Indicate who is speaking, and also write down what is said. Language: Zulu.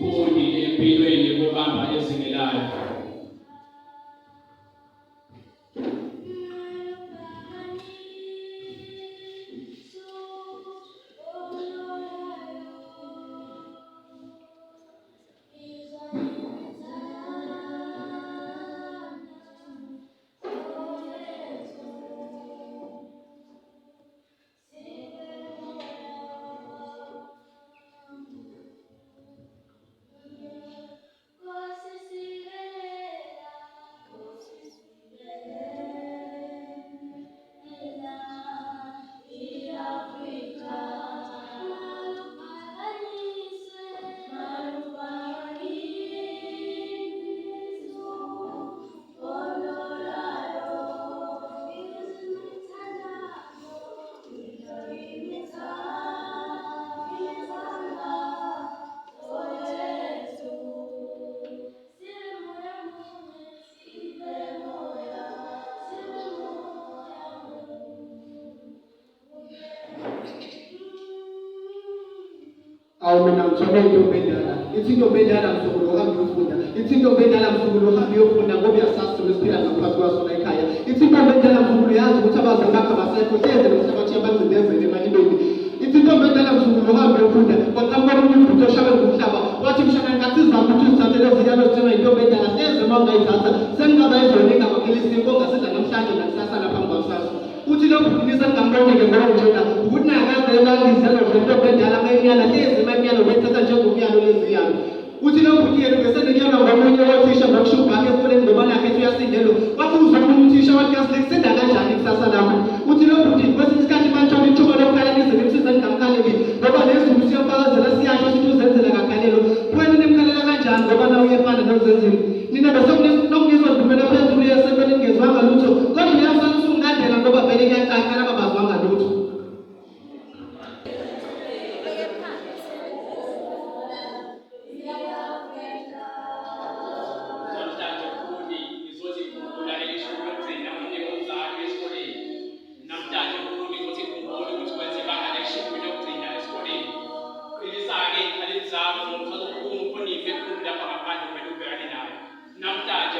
Speaker 1: umfundi empilweni bobamba ezingelayo.
Speaker 2: Mina ngithola intombi endala. Ithi intombi endala mzukulu uhambe uyofunda. Ithi intombi endala mzukulu uhambe uyofunda ngoba uyasazi siphila ngaphansi kwasona ekhaya. Ithi intombi endala mzukulu yazi ukuthi abazali bakho abasekho hleze nomhlabathi yabancinezele emalibeni. Ithi intombi endala mzukulu uhambe uyofunda. Kwaqhamuka omunye umbutho oshabe ngomhlaba. Wathi mshana ngathi izama ukuthi uzithathele ziyalo zithema intombi endala hleze uma ungayithatha sengingaba izonenga ngaphelisa inkonga sidla namhlanje nakusasa lapha kwakusasa. Uthi lokhu kunisa ngamboneke ngoba njena ukuthi nakazela ngizelo zentombi endala mayimiyala hleze mayimiyala ubethatha njengomyalo leziyalo. Uthi lokhu kuyena besenekuyalwa ngomunye wothisha ngokushubhaka esikoleni ngoba nakhe uyasindelwa. Wathi uzwa umthisha wathi yasilekusenda kanjani kusasa lakho. Uthi lokhu kuthi kwesinye isikhathi bantwana ithuba lokukhalelisa nemsizani ngamkhaleli ngoba nezulu siyafakazela siyasho ukuthi uzenzela kakhalelo. Wena nimkhalela kanjani ngoba nawe uyefana nozenzile. Nina besekunizwa ndumela phezulu yasebenini ngezwanga lutho. Kodwa uyasala usungandela ngoba vele kuyacaca laba bazwanga lutho.
Speaker 1: Namhlanje